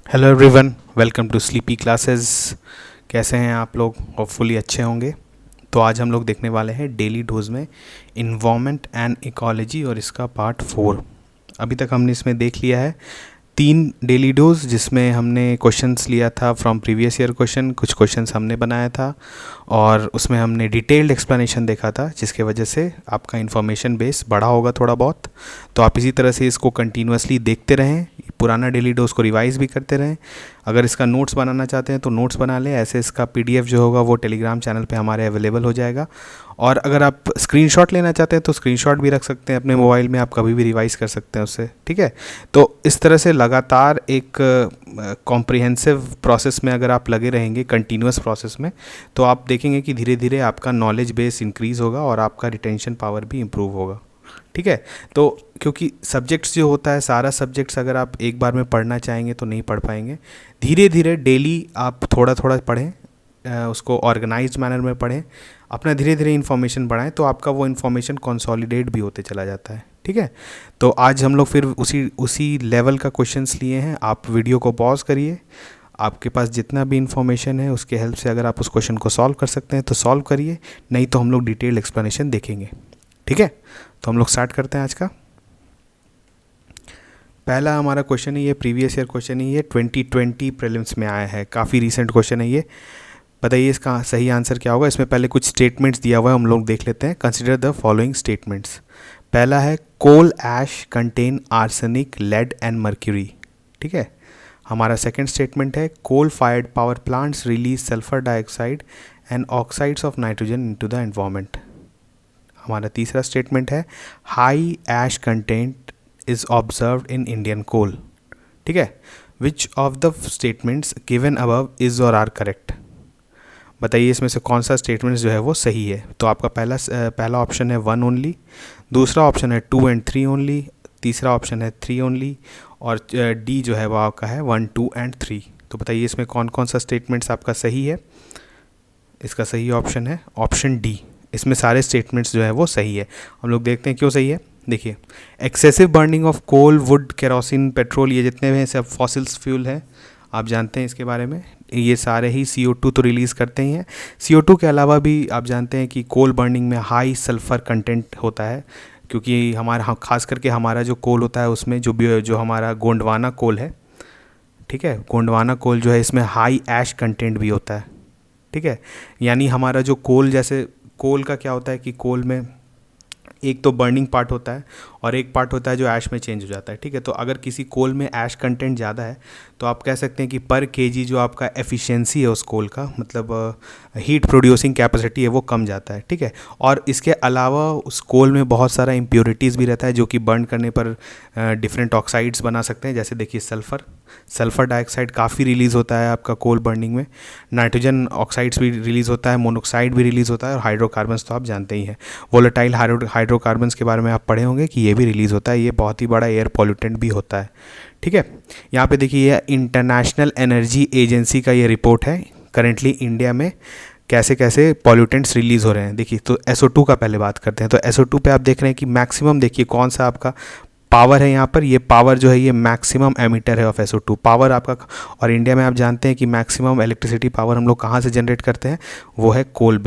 Hello everyone, welcome to sleepy classes. कैसे हैं आप लोग? होपफुली अच्छे होंगे। तो आज हम लोग देखने वाले हैं डेली डोज में इन्वायरमेंट एंड इकोलॉजी और इसका पार्ट 4। अभी तक हमने इसमें देख लिया है 3 डेली डोज, जिसमें हमने क्वेश्चंस लिया था फ्रॉम प्रीवियस ईयर क्वेश्चन, कुछ क्वेश्चंस हमने बनाया था और उसमें हमने डिटेल्ड एक्सप्लेनेशन देखा था, जिसके वजह से आपका इन्फॉर्मेशन बेस बढ़ा होगा थोड़ा बहुत। तो आप इसी तरह से इसको कंटिन्यूसली देखते रहें, पुराना डेली डोज को रिवाइज भी करते रहें। अगर इसका नोट्स बनाना चाहते हैं तो नोट्स बना लें, ऐसे इसका पीडीएफ जो होगा वो टेलीग्राम चैनल पे हमारे अवेलेबल हो जाएगा। और अगर आप स्क्रीनशॉट लेना चाहते हैं तो स्क्रीनशॉट भी रख सकते हैं अपने मोबाइल में, आप कभी भी रिवाइज कर सकते हैं उससे, ठीक है। तो इस तरह से लगातार एक कॉम्प्रिहेंसिव प्रोसेस में अगर आप लगे रहेंगे, कंटिन्यूस प्रोसेस में, तो आप देखेंगे कि धीरे धीरे आपका नॉलेज बेस इंक्रीज़ होगा और आपका रिटेंशन पावर भी इम्प्रूव होगा, ठीक है। तो क्योंकि सब्जेक्ट्स जो होता है, सारा सब्जेक्ट्स अगर आप एक बार में पढ़ना चाहेंगे तो नहीं पढ़ पाएंगे। धीरे धीरे डेली आप थोड़ा थोड़ा पढ़ें, उसको ऑर्गेनाइज्ड मैनर में पढ़ें, अपना धीरे धीरे इन्फॉर्मेशन बढ़ाएं, तो आपका वो इन्फॉर्मेशन कंसोलिडेट भी होते चला जाता है, ठीक है। तो आज हम लोग फिर उसी लेवल का क्वेश्चंस लिए हैं। आप वीडियो को पॉज करिए, आपके पास जितना भी इन्फॉर्मेशन है उसके हेल्प से अगर आप उस क्वेश्चन को सॉल्व कर सकते हैं तो सॉल्व करिए, नहीं तो हम लोग डिटेल्ड एक्सप्लेनेशन देखेंगे, ठीक है। तो हम लोग स्टार्ट करते हैं आज का। पहला हमारा क्वेश्चन है, ये प्रीवियस ईयर क्वेश्चन है, ये 2020 प्रीलिम्स में आया है, काफ़ी रीसेंट क्वेश्चन है ये। बताइए इसका सही आंसर क्या होगा। इसमें पहले कुछ स्टेटमेंट्स दिया हुआ है, हम लोग देख लेते हैं। Consider the following statements. पहला है coal ash contain arsenic, lead and mercury, ठीक है। हमारा सेकंड स्टेटमेंट है coal fired power plants release sulphur dioxide and oxides of nitrogen into the environment. हमारा तीसरा स्टेटमेंट है high ash content is observed in Indian coal, ठीक है। Which of the statements given above is और are correct. बताइए इसमें से कौन सा स्टेटमेंट जो है वो सही है। तो आपका पहला ऑप्शन है 1 ओनली, दूसरा ऑप्शन है 2 एंड 3 ओनली, तीसरा ऑप्शन है 3 ओनली, और डी जो है वो आपका है 1, 2 एंड 3। तो बताइए इसमें कौन कौन सा स्टेटमेंट्स आपका सही है। इसका सही ऑप्शन है ऑप्शन डी। इसमें सारे स्टेटमेंट्स जो है वो सही है। हम लोग देखते हैं क्यों सही है। देखिए, excessive burning of coal, wood, kerosene, petrol, ये जितने भी हैं सब फॉसिल्स फ्यूल हैं, आप जानते हैं इसके बारे में। ये सारे ही CO2 तो रिलीज़ करते ही हैं। CO2 के अलावा भी आप जानते हैं कि कोल बर्निंग में हाई सल्फ़र कंटेंट होता है, क्योंकि हमारा खास करके हमारा जो कोल होता है उसमें जो हमारा गोंडवाना कोल है, ठीक है, गोंडवाना कोल जो है इसमें हाई ऐश कंटेंट भी होता है, ठीक है। यानी हमारा जो कोल, जैसे कोल का क्या होता है कि कोल में एक तो बर्निंग पार्ट होता है और एक पार्ट होता है जो ऐश में चेंज हो जाता है, ठीक है। तो अगर किसी कोल में ऐश कंटेंट ज़्यादा है तो आप कह सकते हैं कि पर केजी जो आपका एफिशिएंसी है उस कोल का, मतलब हीट प्रोड्यूसिंग कैपेसिटी है, वो कम जाता है, ठीक है। और इसके अलावा उस कोल में बहुत सारा इम्प्योरिटीज़ भी रहता है जो कि बर्न करने पर डिफरेंट ऑक्साइड्स बना सकते हैं। जैसे देखिए सल्फ़र डाइऑक्साइड काफ़ी रिलीज़ होता है आपका कोल बर्निंग में, नाइट्रोजन ऑक्साइड्स भी रिलीज़ होता है, मोनोक्साइड भी रिलीज़ होता है, और हाइड्रोकार्बन्स तो आप जानते ही हैं। वोलेटाइल हाइड्रोकार्बन्स के बारे में आप पढ़े होंगे कि ये भी रिलीज़ होता है, ये बहुत ही बड़ा एयर पॉल्यूटेंट भी होता है, ठीक है। यहाँ पे देखिए ये इंटरनेशनल एनर्जी एजेंसी का ये रिपोर्ट है, करेंटली इंडिया में कैसे कैसे पॉल्यूटेंट्स रिलीज़ हो रहे हैं। देखिए, तो SO2 का पहले बात करते हैं। तो SO2 पे आप देख रहे हैं कि मैक्सिमम, देखिए कौन सा आपका पावर है यहाँ पर, ये पावर जो है ये मैक्सिमम एमिटर है ऑफ SO2 पावर आपका। और इंडिया में आप जानते हैं कि मैक्सिमम इलेक्ट्रिसिटी पावर हम लोग कहाँ से जनरेट करते हैं, वो है कोल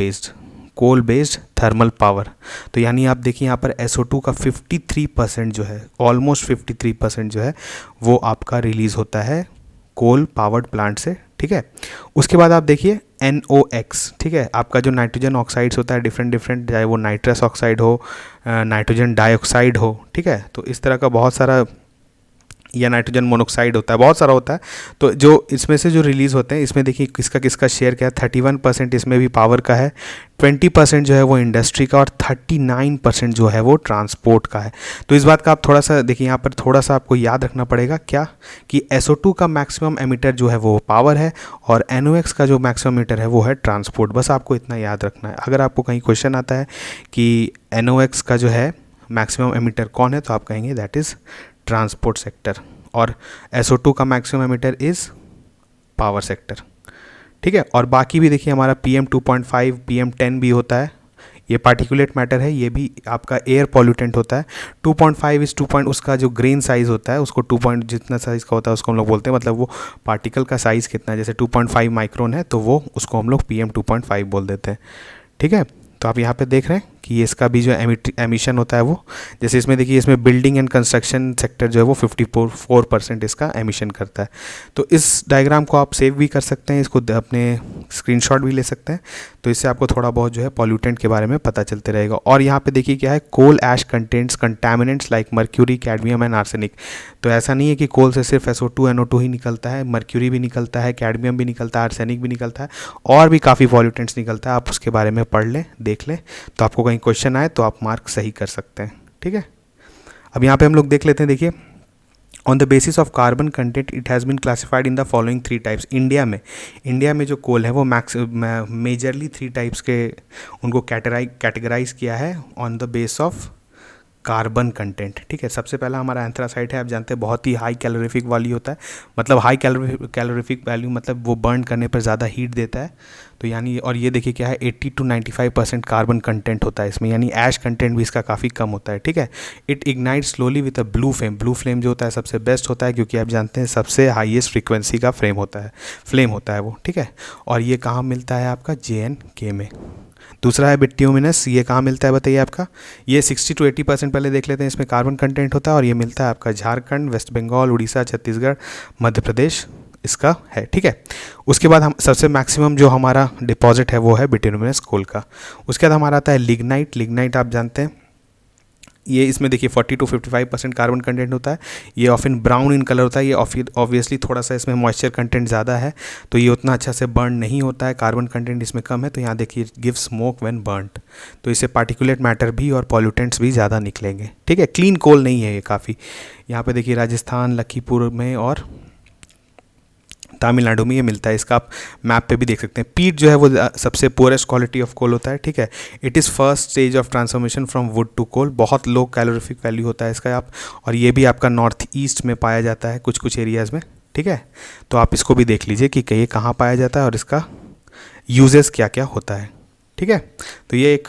बेस्ड थर्मल पावर। तो यानी आप देखिए यहाँ पर SO2 का 53% जो है, ऑलमोस्ट 53% जो है वो आपका रिलीज़ होता है कोल पावर्ड प्लांट से, ठीक है। उसके बाद आप देखिए NOx, ठीक है, आपका जो नाइट्रोजन ऑक्साइड्स होता है डिफरेंट, चाहे वो नाइट्रस ऑक्साइड हो, नाइट्रोजन डाइऑक्साइड हो, ठीक है। तो इस तरह का बहुत सारा, या नाइट्रोजन मोनोक्साइड होता है, बहुत सारा होता है। तो जो इसमें से जो रिलीज़ होते हैं, इसमें देखिए किसका किसका शेयर क्या है। 31% इसमें भी पावर का है, 20% जो है वो इंडस्ट्री का, और 39% जो है वो ट्रांसपोर्ट का है। तो इस बात का आप थोड़ा सा देखिए, यहाँ पर थोड़ा सा आपको याद रखना पड़ेगा क्या, कि SO2 का मैक्सिमम एमिटर जो है वो पावर है, और NOx का जो मैक्सिमम एमिटर है वो है ट्रांसपोर्ट। बस आपको इतना याद रखना है। अगर आपको कहीं क्वेश्चन आता है कि NOx का जो है मैक्सिमम एमिटर कौन है, तो आप कहेंगे दैट इज़ ट्रांसपोर्ट सेक्टर, और SO2 का maximum emitter is power sector, ठीक है। और बाकी भी देखिए हमारा PM2.5, PM10 भी होता है, ये पार्टिकुलेट मैटर है, ये भी आपका एयर पॉल्यूटेंट होता है। 2.5 इज 2 उसका जो ग्रेन साइज़ होता है उसको 2 जितना साइज़ का होता है उसको हम लोग बोलते हैं, मतलब वो पार्टिकल का साइज़ कितना है, जैसे 2.5 माइक्रोन है तो वो उसको हम लोग PM 2.5 बोल देते हैं। ठीक है, तो आप यहाँ पे देख रहे हैं कि ये इसका भी जो एमिशन होता है वो, जैसे इसमें देखिए इसमें बिल्डिंग एंड कंस्ट्रक्शन सेक्टर जो है वो 54% इसका एमिशन करता है। तो इस डायग्राम को आप सेव भी कर सकते हैं, इसको अपने स्क्रीनशॉट भी ले सकते हैं, तो इससे आपको थोड़ा बहुत जो है पॉल्यूटेंट के बारे में पता चलते रहेगा। और यहाँ पे देखिए क्या है, coal ash contents contaminants like mercury, cadmium and arsenic. तो ऐसा नहीं है कि कोल से सिर्फ SO2 NO2 ही निकलता है, मर्क्यूरी भी निकलता है, कैडमियम भी निकलता है, आर्सेनिक भी निकलता है, और भी काफ़ी पॉल्यूटेंट्स निकलता है। आप उसके बारे में पढ़ लें, देख लें, तो आपको कहीं क्वेश्चन आए तो आप मार्क सही कर सकते हैं। ठीक है, अब यहाँ पे हम लोग देख लेते हैं। देखिए, on the basis of carbon content it has been classified in the following 3 types. India में जो कोल है वो मेजरली 3 टाइप्स के उनको कैटेगराइज किया है on the base of carbon content. ठीक है, सबसे पहला हमारा एंथ्रासाइट है, आप जानते हैं बहुत ही हाई कैलोरीफिक वैल्यू होता है, मतलब हाई कैलोरीफिक वैल्यू मतलब वो बर्न करने पर ज़्यादा हीट देता है। तो यानी, और ये देखिए क्या है, 80 to 95% कार्बन कंटेंट होता है इसमें, यानी ऐश कंटेंट भी इसका काफ़ी कम होता है। ठीक है, it ignite slowly with a blue flame. Blue flame जो होता है सबसे बेस्ट होता है, क्योंकि आप जानते हैं सबसे हाईएस्ट फ्रीक्वेंसी का फ्लेम होता है वो। ठीक है, और ये कहाँ मिलता है आपका, JNK में। दूसरा है बिट्यूमिनस, ये कहाँ मिलता है बताइए आपका, ये 60 to 80% पहले देख लेते हैं, इसमें कार्बन कंटेंट होता है, और ये मिलता है आपका झारखंड, वेस्ट बंगाल, उड़ीसा, छत्तीसगढ़, मध्य प्रदेश इसका है। ठीक है, उसके बाद हम सबसे मैक्सिमम जो हमारा डिपॉजिट है वो है बिट्यूमिनस कोल का। उसके बाद हमारा आता है लिग्नाइट आप जानते हैं, ये इसमें देखिए 40 to 55% कार्बन कंटेंट होता है, ये ऑफन ब्राउन इन कलर होता है, ये ऑब्वियसली थोड़ा सा इसमें मॉइस्चर कंटेंट ज़्यादा है, तो ये उतना अच्छा से बर्न नहीं होता है, कार्बन कंटेंट इसमें कम है। तो यहाँ देखिए गिव स्मोक व्हेन बर्नड, तो इससे पार्टिकुलेट मैटर भी और पॉल्यूटेंट्स भी ज़्यादा निकलेंगे। ठीक है, क्लीन कोल नहीं है ये काफ़ी। यहाँ पे देखिए राजस्थान, लखीमपुर में और तमिलनाडु में ये मिलता है, इसका आप मैप पे भी देख सकते हैं। पीट जो है वो सबसे पुअरेस्ट क्वालिटी ऑफ कोल होता है। ठीक है, it is first stage of transformation from wood to coal, बहुत लो कैलोरीफिक वैल्यू होता है इसका आप, और ये भी आपका नॉर्थ ईस्ट में पाया जाता है कुछ एरियाज़ में। ठीक है, तो आप इसको भी देख लीजिए कि ये कहाँ पाया जाता है और इसका यूजेस क्या क्या होता है। ठीक है, तो ये एक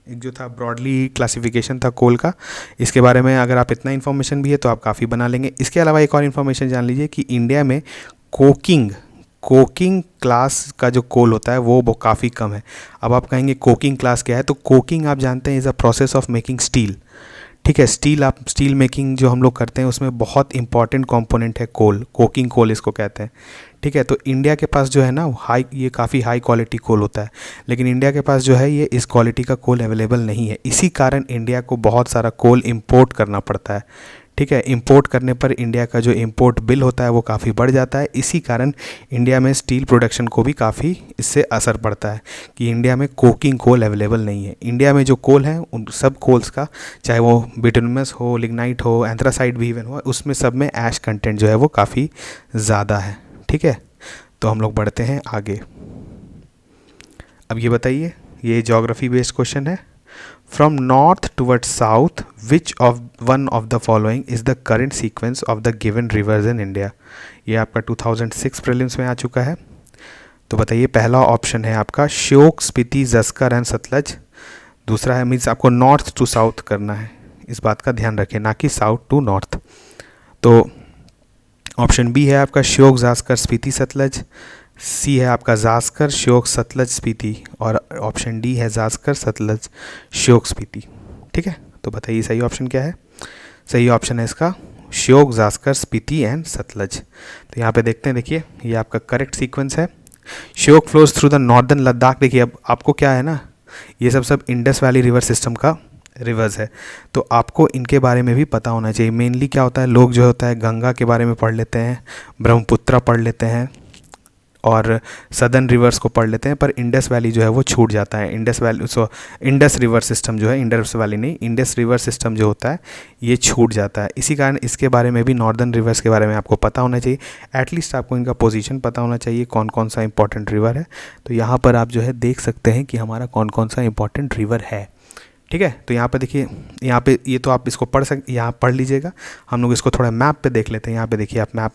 जो था ब्रॉडली क्लासिफिकेशन था कोल का, इसके बारे में अगर आप इतना इन्फॉर्मेशन भी है तो आप काफ़ी बना लेंगे। इसके अलावा एक और इन्फॉर्मेशन जान लीजिए कि इंडिया में कोकिंग क्लास का जो कोल होता है वो काफ़ी कम है। अब आप कहेंगे कोकिंग क्लास क्या है, तो कोकिंग आप जानते हैं is a process of making steel. ठीक है, स्टील मेकिंग जो हम लोग करते हैं उसमें बहुत इंपॉर्टेंट कंपोनेंट है कोल, कोकिंग कोल इसको कहते हैं। ठीक है, तो इंडिया के पास जो है ना ये काफ़ी हाई क्वालिटी कोल होता है, लेकिन इंडिया के पास जो है ये इस क्वालिटी का कोल अवेलेबल नहीं है, इसी कारण इंडिया को बहुत सारा कोल इंपोर्ट करना पड़ता है। ठीक है, इंपोर्ट करने पर इंडिया का जो इंपोर्ट बिल होता है वो काफ़ी बढ़ जाता है, इसी कारण इंडिया में स्टील प्रोडक्शन को भी काफ़ी इससे असर पड़ता है कि इंडिया में कोकिंग कोल अवेलेबल नहीं है। इंडिया में जो कोल है उन सब कोल्स का, चाहे वो बिटुमिनस हो, लिग्नाइट हो, एंथ्रासाइट भी इवन हो, उसमें सब में ऐश कंटेंट जो है वो काफ़ी ज़्यादा है। ठीक है, तो हम लोग बढ़ते हैं आगे। अब ये बताइए, ये ज्योग्राफी बेस्ड क्वेश्चन है। From north towards south which of one of the following is the current sequence of the given reverse in India. ये आपका 2006 प्रीलिम्स में आ चुका है। तो बताइए, पहला ऑप्शन है आपका श्योक, स्पीति, जस्कर एंड सतलज। दूसरा है, मीन्स आपको नॉर्थ टू साउथ करना है, इस बात का ध्यान रखें, ना कि साउथ टू नॉर्थ। तो ऑप्शन बी है आपका श्योक, जास्कर, स्पीति, सतलज। सी है आपका जास्कर, श्योक, सतलज, स्पीति, और ऑप्शन डी है जास्कर, सतलज, श्योक, स्पीति। ठीक है, तो बताइए सही ऑप्शन क्या है। सही ऑप्शन है इसका श्योक, जास्कर, स्पीति एंड सतलज। तो यहाँ पे देखते हैं, देखिए ये आपका करेक्ट सीक्वेंस है। Shyok flows through the northern Ladakh. देखिए अब आपको क्या है ना, ये सब इंडस वैली रिवर सिस्टम का रिवर्स है, तो आपको इनके बारे में भी पता होना चाहिए। मेनली क्या होता है, लोग जो होता है गंगा के बारे में पढ़ लेते हैं, ब्रह्मपुत्र पढ़ लेते हैं और सदर्न रिवर्स को पढ़ लेते हैं, पर इंडस वैली जो है वो छूट जाता है। इंडस रिवर सिस्टम जो है, इंडस वैली नहीं, इंडस रिवर सिस्टम जो होता है ये छूट जाता है। इसी कारण इसके बारे में भी, नॉर्दर्न रिवर्स के बारे में आपको पता होना चाहिए, एटलीस्ट आपको इनका पोजीशन पता होना चाहिए, कौन कौन सा इंपॉर्टेंट रिवर है। तो यहाँ पर आप जो है देख सकते हैं कि हमारा कौन कौन सा इंपॉर्टेंट रिवर है। ठीक है, तो यहाँ पे देखिए, यहाँ पे ये तो आप इसको यहाँ पढ़ लीजिएगा। हम लोग इसको थोड़ा मैप पे देख लेते हैं। यहाँ पे देखिए आप मैप,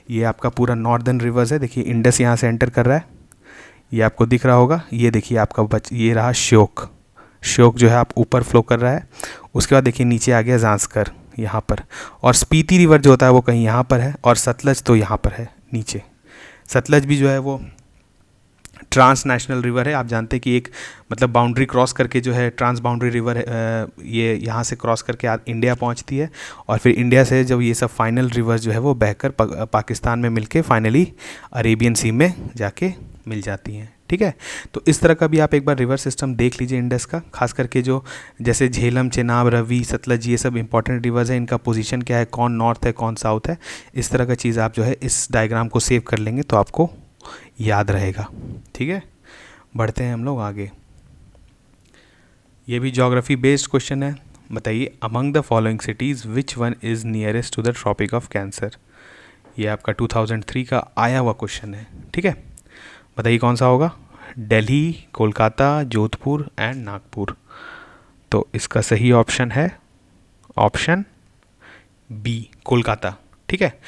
ये आपका पूरा नॉर्दर्न रिवर्स है। देखिए इंडस यहाँ से एंटर कर रहा है, ये आपको दिख रहा होगा। ये देखिए आपका ये रहा श्योक, श्योक जो है आप ऊपर फ्लो कर रहा है। उसके बाद देखिए नीचे आ गया ज़ांस्कर यहाँ पर, और स्पीति रिवर जो होता है वो कहीं यहाँ पर है, और सतलज तो यहाँ पर है नीचे। सतलज भी जो है वो ट्रांस नेशनल रिवर है। आप जानते हैं कि एक मतलब बाउंड्री क्रॉस करके जो है ट्रांस बाउंड्री रिवर है, ये यहाँ से क्रॉस करके इंडिया पहुँचती है, और फिर इंडिया से जब ये सब फाइनल रिवर जो है वो बहकर पाकिस्तान में मिलके फाइनली अरेबियन सी में जाके मिल जाती हैं। ठीक है, तो इस तरह का भी आप एक बार रिवर सिस्टम देख लीजिए इंडस का, खास करके जो जैसे झेलम, चेनाब, रवि, सतलज, ये सब इंपॉर्टेंट रिवर्स हैं, इनका पोजीशन क्या है, कौन नॉर्थ है कौन साउथ है, इस तरह का चीज़ आप जो है इस डायग्राम को सेव कर लेंगे तो आपको याद रहेगा। ठीक है, बढ़ते हैं हम लोग आगे। ये भी ज्योग्राफी बेस्ड क्वेश्चन है। बताइए, among the following cities which one is nearest to the tropic of cancer. ये आपका 2003 का आया हुआ क्वेश्चन है। ठीक है, बताइए कौन सा होगा। दिल्ली, कोलकाता, जोधपुर एंड नागपुर। तो इसका सही ऑप्शन है ऑप्शन बी, कोलकाता। ठीक है,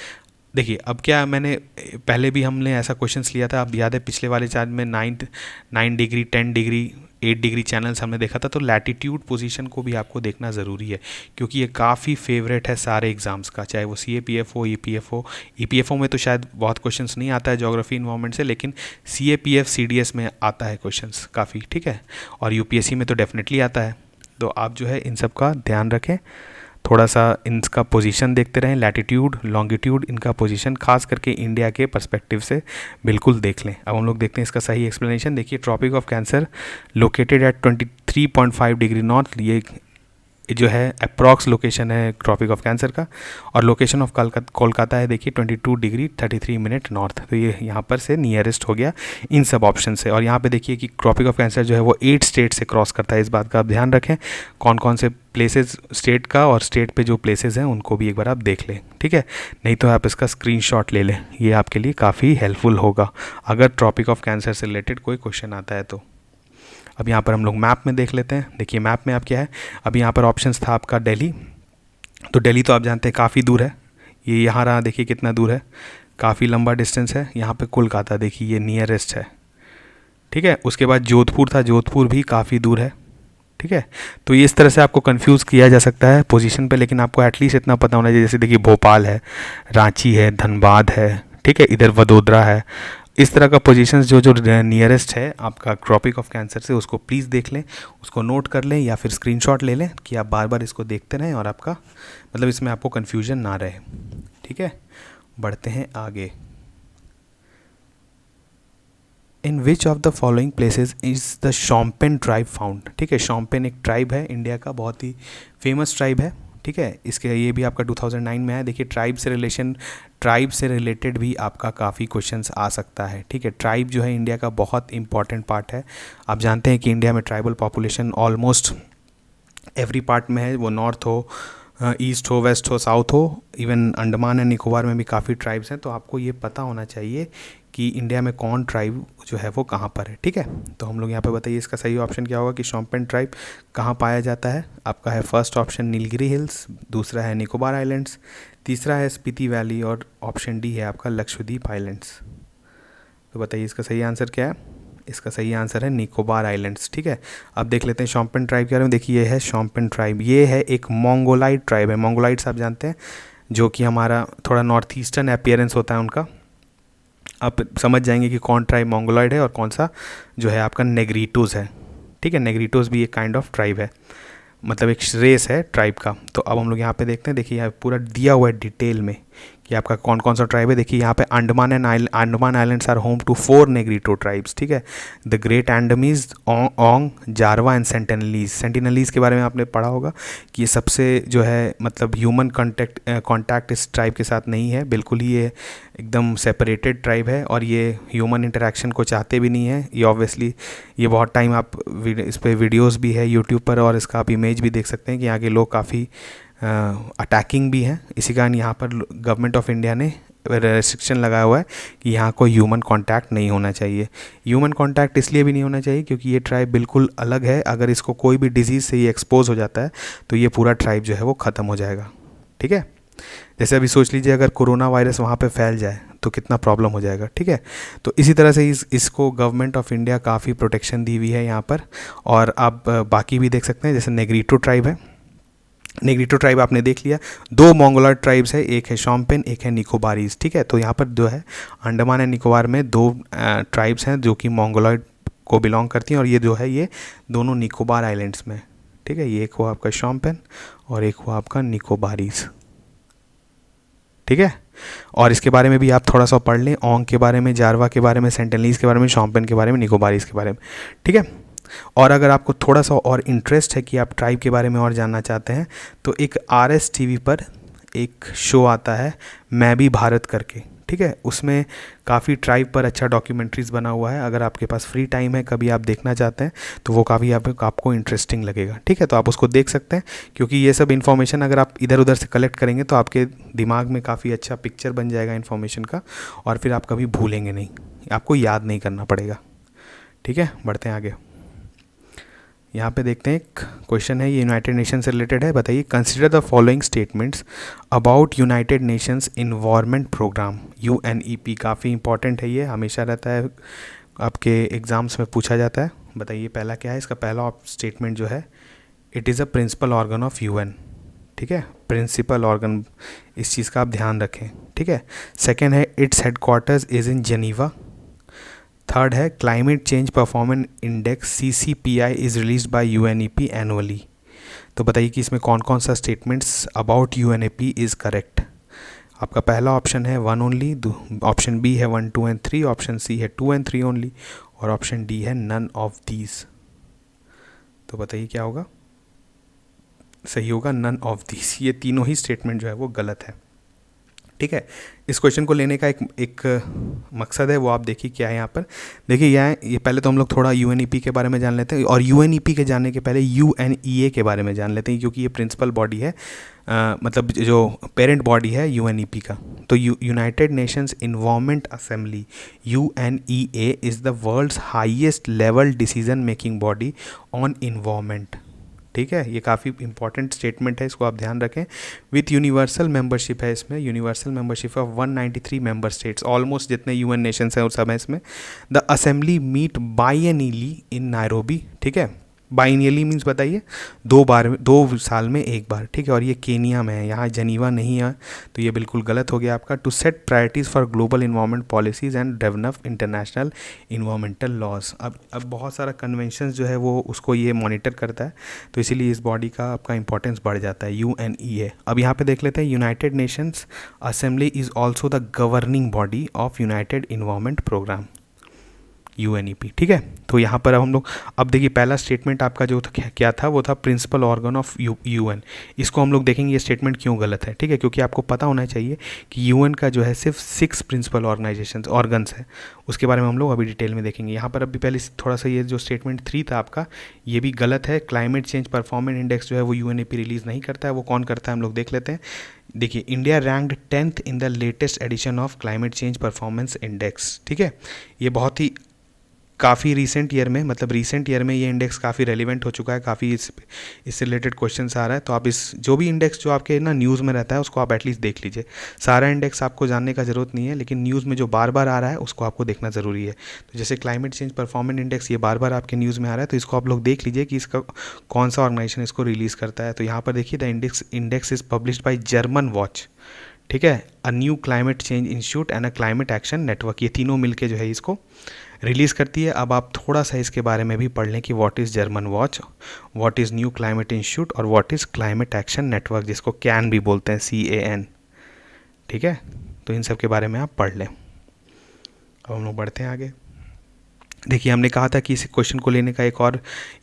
देखिए अब क्या, मैंने पहले भी हमने ऐसा क्वेश्चंस लिया था, अब याद है पिछले वाले चार्ट में 9 डिग्री, 10 डिग्री, 8 डिग्री चैनल्स हमने देखा था। तो लैटिट्यूड पोजीशन को भी आपको देखना ज़रूरी है, क्योंकि ये काफ़ी फेवरेट है सारे एग्जाम्स का, चाहे वो CAPF हो, EPF हो। EPFO में तो शायद बहुत क्वेश्चंस नहीं आता है ज्योग्राफी इन्वायरमेंट से, लेकिन CAPF CDS में आता है क्वेश्चंस काफ़ी। ठीक है, और UPSC में तो डेफिनेटली आता है। तो आप जो है इन सब का ध्यान रखें, थोड़ा सा इनका पोजीशन देखते रहें, लैटिट्यूड, लॉन्गिट्यूड, इनका पोजीशन खास करके इंडिया के पर्सपेक्टिव से बिल्कुल देख लें। अब हम लोग देखते हैं इसका सही एक्सप्लेनेशन। देखिए, tropic of cancer located at 23.5 degree north, ये जो है अप्रॉक्स लोकेशन है ट्रॉपिक ऑफ कैंसर का, और लोकेशन ऑफ कोलकाता है देखिए 22 डिग्री 33 मिनट नॉर्थ। तो ये यहाँ पर से नियरेस्ट हो गया इन सब ऑप्शन से। और यहाँ पे देखिए कि ट्रॉपिक ऑफ कैंसर जो है वो 8 स्टेट से क्रॉस करता है, इस बात का आप ध्यान रखें। कौन कौन से प्लेसेस स्टेट का, और स्टेट पे जो प्लेसेस हैं उनको भी एक बार आप देख लें। ठीक है, नहीं तो आप इसका स्क्रीनशॉट ले लें, ये आपके लिए काफ़ी हेल्पफुल होगा अगर ट्रॉपिक ऑफ कैंसर से रिलेटेड कोई क्वेश्चन आता है तो। अब यहाँ पर हम लोग मैप में देख लेते हैं। देखिए मैप में आप क्या है, अब यहाँ पर ऑप्शंस था आपका दिल्ली, तो दिल्ली तो आप जानते हैं काफ़ी दूर है, ये यहाँ रहा, देखिए कितना दूर है, काफ़ी लंबा डिस्टेंस है। यहाँ पे कोलकाता देखिए ये नियरेस्ट है। ठीक है, उसके बाद जोधपुर था, जोधपुर भी काफ़ी दूर है। ठीक है, तो ये इस तरह से आपको कंफ्यूज किया जा सकता है पोजीशन पे, लेकिन आपको एटलीस्ट इतना पता होना चाहिए। जैसे देखिए भोपाल है, रांची है, धनबाद है, ठीक है, इधर वडोदरा है, इस तरह का पोजीशंस जो नियरेस्ट है आपका ट्रॉपिक ऑफ कैंसर से, उसको प्लीज़ देख लें, उसको नोट कर लें या फिर स्क्रीनशॉट ले लें कि आप बार बार इसको देखते रहें और आपका मतलब इसमें आपको कन्फ्यूजन ना रहे। ठीक है, बढ़ते हैं आगे। In which of the following places is the Shompen tribe found. ठीक है, शॉम्पेन एक ट्राइब है इंडिया का, बहुत ही फेमस ट्राइब है। ठीक है, इसके ये भी आपका 2009 में है। देखिए ट्राइब से रिलेटेड भी आपका काफ़ी क्वेश्चंस आ सकता है। ठीक है, ट्राइब जो है इंडिया का बहुत इंपॉर्टेंट पार्ट है। आप जानते हैं कि इंडिया में tribal population almost every part में है, वो नॉर्थ हो, ईस्ट हो, वेस्ट हो, साउथ हो, इवन अंडमान एंड निकोबार में भी काफ़ी ट्राइब्स हैं। तो आपको ये पता होना चाहिए कि इंडिया में कौन ट्राइब जो है वो कहाँ पर है। ठीक है, तो हम लोग यहाँ पे बताइए इसका सही ऑप्शन क्या होगा कि शॉम्पेन ट्राइब कहाँ पाया जाता है। आपका है फर्स्ट ऑप्शन नीलगिरी हिल्स, दूसरा है निकोबार आइलैंड्स, तीसरा है स्पीति वैली, और ऑप्शन डी है आपका लक्षद्वीप आइलैंड्स। तो बताइए इसका सही आंसर क्या है। इसका सही आंसर है निकोबार आइलैंड्स। ठीक है, अब देख लेते हैं शॉम्पेन ट्राइब के बारे में। देखिए ये है शॉम्पेन ट्राइब, ये है एक मोंगोलाइड ट्राइब है। मोंगोलाइड्स आप जानते हैं जो कि हमारा थोड़ा नॉर्थ ईस्टर्न अपीयरेंस होता है उनका। आप समझ जाएंगे कि कौन ट्राइब मोंगोलाइड है और कौन सा जो है आपका नेग्रीटोज है। ठीक है, नेग्रीटोज भी एक काइंड ऑफ ट्राइब है, मतलब एक रेस है ट्राइब का। तो अब हम लोग यहाँ पे देखते हैं, देखिए यहाँ पूरा दिया हुआ है डिटेल में कि आपका कौन कौन सा ट्राइब है। देखिए यहाँ पे Andaman islands are home to 4 Negrito tribes. ठीक है, the great Andamanese, Onge, Jarawa and Sentinelese. Sentinelese के बारे में आपने पढ़ा होगा कि ये सबसे जो है मतलब ह्यूमन कॉन्टैक्ट इस ट्राइब के साथ नहीं है, बिल्कुल ही ये एकदम सेपरेटेड ट्राइब है, और ये ह्यूमन इंटरेक्शन को चाहते भी नहीं है। ये ऑब्वियसली ये बहुत टाइम आप इस पर वीडियोज़ भी है यूट्यूब पर, और इसका आप इमेज भी देख सकते हैं कि यहाँ के लोग काफ़ी अटैकिंग भी हैं। इसी कारण यहाँ पर गवर्नमेंट ऑफ इंडिया ने रेस्ट्रिक्शन लगाया हुआ है कि यहाँ कोई ह्यूमन कांटेक्ट नहीं होना चाहिए। ह्यूमन कांटेक्ट इसलिए भी नहीं होना चाहिए क्योंकि ये ट्राइब बिल्कुल अलग है। अगर इसको कोई भी डिजीज़ से ये एक्सपोज हो जाता है तो ये पूरा ट्राइब जो है वो ख़त्म हो जाएगा। ठीक है, जैसे अभी सोच लीजिए अगर कोरोना वायरस वहाँ पे फैल जाए तो कितना प्रॉब्लम हो जाएगा, ठीक है। तो इसी तरह से इसको गवर्नमेंट ऑफ इंडिया काफ़ी प्रोटेक्शन दी हुई है यहाँ पर। और आप बाकी भी देख सकते हैं, जैसे नेग्रिटो ट्राइब है। नेग्रिटो ट्राइब आपने देख लिया। दो मोंगोलॉइड ट्राइब्स है, एक है शोम्पेन, एक है निकोबारीज, ठीक है। तो यहाँ पर जो है अंडमान एंड निकोबार में दो ट्राइब्स हैं जो कि मोंगोलॉइड को बिलोंग करती हैं, और ये जो है ये दोनों निकोबार आइलैंड्स में, ठीक है। ये एक हुआ आपका शोम्पेन और एक हुआ आपका निकोबारीज, ठीक है। और इसके बारे में भी आप थोड़ा सा पढ़ लें, ओंग के बारे में, जारवा के बारे में, सेंटिनलीज के बारे में, शोम्पेन के बारे में, निकोबारीज के बारे में, ठीक है। और अगर आपको थोड़ा सा और इंटरेस्ट है कि आप ट्राइब के बारे में और जानना चाहते हैं, तो एक RS TV पर एक शो आता है मैं भी भारत करके, ठीक है। उसमें काफ़ी ट्राइब पर अच्छा डॉक्यूमेंट्रीज़ बना हुआ है। अगर आपके पास फ्री टाइम है, कभी आप देखना चाहते हैं, तो वो काफ़ी आपको इंटरेस्टिंग लगेगा, ठीक है। तो आप उसको देख सकते हैं, क्योंकि ये सब इन्फॉर्मेशन अगर आप इधर उधर से कलेक्ट करेंगे तो आपके दिमाग में काफ़ी अच्छा पिक्चर बन जाएगा इन्फॉर्मेशन का, और फिर आप कभी भूलेंगे नहीं, आपको याद नहीं करना पड़ेगा, ठीक है। बढ़ते हैं आगे। यहाँ पे देखते हैं एक क्वेश्चन है, ये यूनाइटेड नेशन से रिलेटेड है। बताइए, consider the following statements about united nations environment programme, UNEP। काफ़ी इंपॉर्टेंट है, ये हमेशा रहता है, आपके एग्ज़ाम्स में पूछा जाता है। बताइए पहला क्या है इसका। पहला स्टेटमेंट जो है, it is a principal organ of UN, ठीक है। प्रिंसिपल ऑर्गन, इस चीज़ का आप ध्यान रखें, ठीक है। सेकेंड है, its headquarters is in Geneva. Third है, climate change performance index CCPI is release by UNEP annually. तो बताइए कि इसमें कौन कौन सा statements about UNEP is correct. आपका पहला ऑप्शन है 1 ओनली, ऑप्शन B है 1, 2 एंड 3, ऑप्शन C है 2 एंड 3 ओनली, और ऑप्शन D है नन ऑफ दीज। तो बताइए क्या होगा, सही होगा नन ऑफ दीज। ये तीनों ही स्टेटमेंट जो है वो गलत है, ठीक है। इस क्वेश्चन को लेने का एक मकसद है, वो आप देखिए क्या है यहाँ पर। देखिए ये पहले तो हम लोग थोड़ा UNEP के बारे में जान लेते हैं, और UNEP के जानने के पहले UNEA के बारे में जान लेते हैं, क्योंकि ये प्रिंसिपल बॉडी है, मतलब जो पेरेंट बॉडी है UNEP का। तो united nations environment assembly, UNEA is the world's highest level decision making body on environment, ठीक है। ये काफ़ी इंपॉर्टेंट स्टेटमेंट है, इसको आप ध्यान रखें। विथ यूनिवर्सल मेंबरशिप है इसमें, universal membership of 193 member states, almost जितने UN नेशंस हैं उस समय इसमें। The assembly meet biennially in Nairobi, ठीक है। बाइनियली मीन्स बताइए, 2 साल में एक बार, ठीक है। और ये केनिया में है, यहाँ जनीवा नहीं है, तो ये बिल्कुल गलत हो गया आपका। To set priorities for global environment policies and develop international environmental laws. अब बहुत सारा कन्वेंशन जो है वो उसको ये मॉनिटर करता है, तो इसीलिए इस बॉडी का आपका इंपॉर्टेंस बढ़ जाता है, UNEA। अब यहाँ पे देख लेते हैं, united nations assembly is also the governing body of united environment programme, UNEP, ठीक है। तो यहाँ पर अब हम लोग, अब देखिए पहला स्टेटमेंट आपका जो था क्या था, वो था प्रिंसिपल ऑर्गन ऑफ UN। इसको हम लोग देखेंगे ये स्टेटमेंट क्यों गलत है, ठीक है। क्योंकि आपको पता होना चाहिए कि UN का जो है सिर्फ 6 प्रिंसिपल ऑर्गन्स है, उसके बारे में हम लोग अभी डिटेल में देखेंगे। यहाँ पर अभी पहले थोड़ा सा ये जो स्टेटमेंट 3 था आपका, ये भी गलत है। क्लाइमेट चेंज परफॉर्मेंस इंडेक्स जो है वो UNEP रिलीज़ नहीं करता है, वो कौन करता है हम लोग देख लेते हैं। देखिए, India ranked 10th in the latest edition of climate change performance index, ठीक है। ये बहुत ही काफ़ी रिसेंट ईयर में, मतलब रिसेंट ईयर में ये इंडेक्स काफ़ी रेलिवेंट हो चुका है, काफ़ी इससे रिलेटेड क्वेश्चंस आ रहा है। तो आप इस जो भी इंडेक्स जो आपके ना न्यूज़ में रहता है उसको आप एटलीस्ट देख लीजिए। सारा इंडेक्स आपको जानने का ज़रूरत नहीं है, लेकिन न्यूज़ में जो बार बार आ रहा है उसको आपको देखना ज़रूरी है। तो जैसे क्लाइमेट चेंज परफॉर्मेंस इंडेक्स ये बार बार आपके न्यूज़ में आ रहा है, तो इसको आप लोग देख लीजिए कि इसका कौन सा ऑर्गेनाइजेशन इसको रिलीज़ करता है। तो यहाँ पर देखिए, the index is published by German watch, ठीक है, a new climate change institute and a climate Action network, ये तीनों मिलके जो है इसको रिलीज़ करती है। अब आप थोड़ा सा इसके बारे में भी पढ़ लें कि what is German Watch, what is New Climate Institute, और what is Climate Action Network, जिसको CAN भी बोलते हैं, CAN, ठीक है। तो इन सब के बारे में आप पढ़ लें। अब हम लोग बढ़ते हैं आगे। देखिए, हमने कहा था कि इस क्वेश्चन को लेने का एक और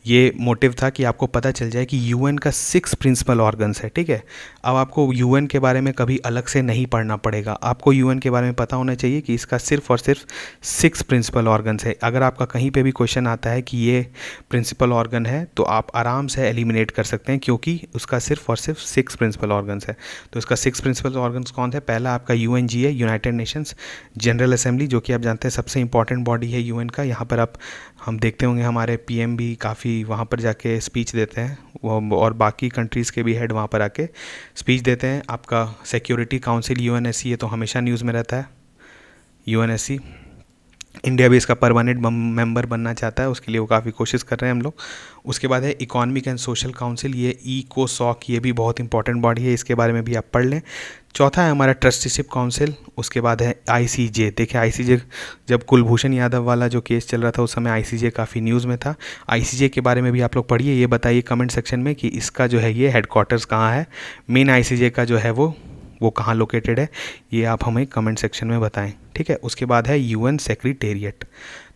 ये मोटिव था कि आपको पता चल जाए कि UN का 6 प्रिंसिपल ऑर्गन्स है, ठीक है। अब आपको UN के बारे में कभी अलग से नहीं पढ़ना पड़ेगा, आपको UN के बारे में पता होना चाहिए कि इसका सिर्फ और सिर्फ 6 प्रिंसिपल ऑर्गन्स है। अगर आपका कहीं पे भी क्वेश्चन आता है कि ये प्रिंसिपल ऑर्गन है, तो आप आराम से एलिमिनेट कर सकते हैं, क्योंकि उसका सिर्फ और सिर्फ 6 प्रिंसिपल ऑर्गन्स है। तो इसका 6 प्रिंसिपल ऑर्गन्स कौन है? पहला आपका UNGA, United Nations general assembly, जो कि आप जानते हैं सबसे इंपॉर्टेंट बॉडी है UN का। यहाँ जहाँ पर आप हम देखते होंगे हमारे पीएम भी काफ़ी वहाँ पर जाके स्पीच देते हैं, वो और बाकी कंट्रीज़ के भी हेड वहाँ पर आके स्पीच देते हैं। आपका सिक्योरिटी काउंसिल यूएनएससी ये तो हमेशा न्यूज़ में रहता है। यूएनएससी इंडिया भी इसका परमानेंट मेंबर बनना चाहता है, उसके लिए वो काफ़ी कोशिश कर रहे हैं हम लोग। उसके बाद है इकोनॉमिक एंड सोशल काउंसिल, ये इकोसॉक, ये भी बहुत इंपॉर्टेंट बॉडी है, इसके बारे में भी आप पढ़ लें। चौथा है हमारा ट्रस्टीशिप काउंसिल। उसके बाद है आईसीजे। देखिए आईसीजे, जब कुलभूषण यादव वाला जो केस चल रहा था उस समय आईसीजे काफ़ी न्यूज़ में था। आईसीजे के बारे में भी आप लोग पढ़िए। ये बताइए कमेंट सेक्शन में कि इसका जो है ये हेडक्वार्टर्स कहाँ है, मेन आईसीजे का जो है वो कहाँ लोकेटेड है, ये आप हमें कमेंट सेक्शन में बताएं, ठीक है। उसके बाद है यूएन सेक्रेटेरिएट।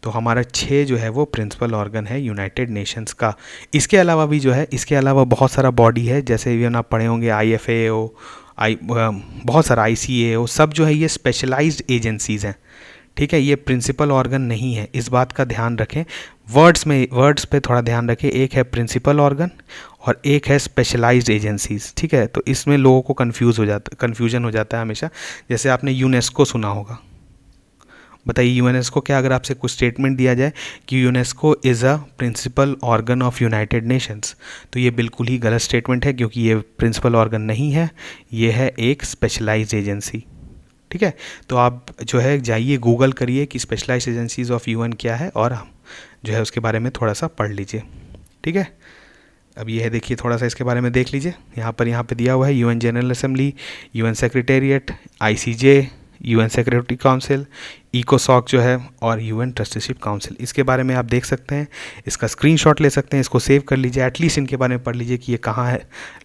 तो हमारा 6 जो है वो प्रिंसिपल ऑर्गन है यूनाइटेड नेशंस का। इसके अलावा भी जो है, इसके अलावा बहुत सारा बॉडी है, जैसे इवन आप पढ़े होंगे IFAO, बहुत सारा ICAO, सब जो है ये स्पेशलाइज्ड एजेंसीज़ हैं, ठीक है। ये प्रिंसिपल ऑर्गन नहीं है, इस बात का ध्यान रखें। वर्ड्स पे थोड़ा ध्यान रखें। एक है प्रिंसिपल ऑर्गन और एक है स्पेशलाइज्ड एजेंसीज, ठीक है। तो इसमें लोगों को कन्फ्यूजन हो जाता है हमेशा। जैसे आपने यूनेस्को सुना होगा, बताइए यूनेस्को क्या, अगर आपसे कुछ स्टेटमेंट दिया जाए कि UNESCO is a principal organ of united nations, तो ये बिल्कुल ही गलत स्टेटमेंट है, क्योंकि ये प्रिंसिपल ऑर्गन नहीं है, ये है एक स्पेशलाइज्ड एजेंसी, ठीक है। तो आप जो है जाइए गूगल करिए कि स्पेशलाइज्ड एजेंसीज ऑफ यूएन क्या है, और हम जो है उसके बारे में थोड़ा सा पढ़ लीजिए, ठीक है। अब ये है, देखिए थोड़ा सा इसके बारे में देख लीजिए। यहाँ पे दिया हुआ है UN General Assembly, UN Secretariat, ICJ, UN Security Council, इकोसॉक जो है, और यूएन ट्रस्टीशिप काउंसिल। इसके बारे में आप देख सकते हैं, इसका स्क्रीनशॉट ले सकते हैं, इसको सेव कर लीजिए, एटलीस्ट इनके बारे में पढ़ लीजिए कि ये कहाँ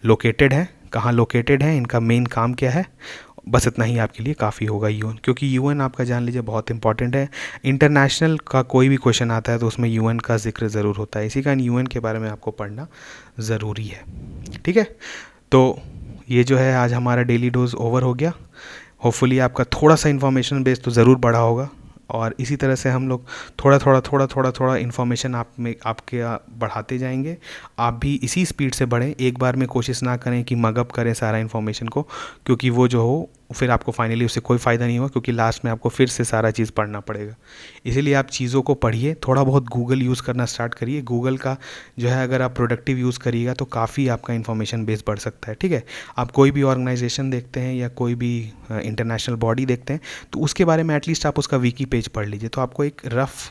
लोकेटेड है, इनका मेन काम क्या है। बस इतना ही आपके लिए काफ़ी होगा यूएन, क्योंकि यूएन आपका जान लीजिए बहुत इंपॉर्टेंट है। इंटरनेशनल का कोई भी क्वेश्चन आता है तो उसमें यूएन का जिक्र ज़रूर होता है, इसी कारण यूएन के बारे में आपको पढ़ना ज़रूरी है, ठीक है। तो ये जो है आज हमारा डेली डोज ओवर हो गया। होपफुली आपका थोड़ा सा इन्फॉर्मेशन बेस तो ज़रूर बढ़ा होगा, और इसी तरह से हम लोग थोड़ा इन्फॉर्मेशन आपके बढ़ाते जाएंगे। आप भी इसी स्पीड से बढ़ें, एक बार में कोशिश ना करें कि मगअप करें सारा इन्फॉर्मेशन को, क्योंकि वो जो हो फिर आपको फाइनली उससे कोई फ़ायदा नहीं होगा, क्योंकि लास्ट में आपको फिर से सारा चीज़ पढ़ना पड़ेगा। इसीलिए आप चीज़ों को पढ़िए, थोड़ा बहुत गूगल यूज़ करना स्टार्ट करिए। गूगल का जो है अगर आप प्रोडक्टिव यूज़ करिएगा तो काफ़ी आपका इन्फॉर्मेशन बेस बढ़ सकता है, ठीक है। आप कोई भी ऑर्गेनाइजेशन देखते हैं या कोई भी इंटरनेशनल बॉडी देखते हैं तो उसके बारे में एटलीस्ट आप उसका विकी पेज पढ़ लीजिए, तो आपको एक रफ़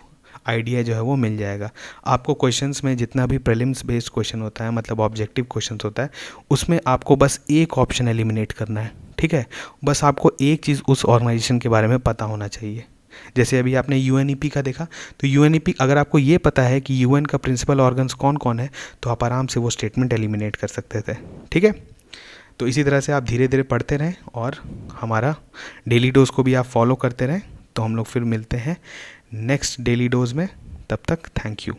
आइडिया जो है वो मिल जाएगा। आपको क्वेश्चंस में जितना भी प्रीलिम्स बेस्ड क्वेश्चन होता है, मतलब ऑब्जेक्टिव क्वेश्चंस होता है, उसमें आपको बस एक ऑप्शन एलिमिनेट करना है, ठीक है। बस आपको एक चीज़ उस ऑर्गेनाइजेशन के बारे में पता होना चाहिए। जैसे अभी आपने यूएनईपी का देखा, तो यूएनईपी अगर आपको ये पता है कि यूएन का प्रिंसिपल ऑर्गन्स कौन कौन है, तो आप आराम से वो स्टेटमेंट एलिमिनेट कर सकते थे, ठीक है। तो इसी तरह से आप धीरे धीरे पढ़ते रहें और हमारा डेली डोज को भी आप फॉलो करते रहें। तो हम लोग फिर मिलते हैं नेक्स्ट डेली डोज में, तब तक थैंक यू।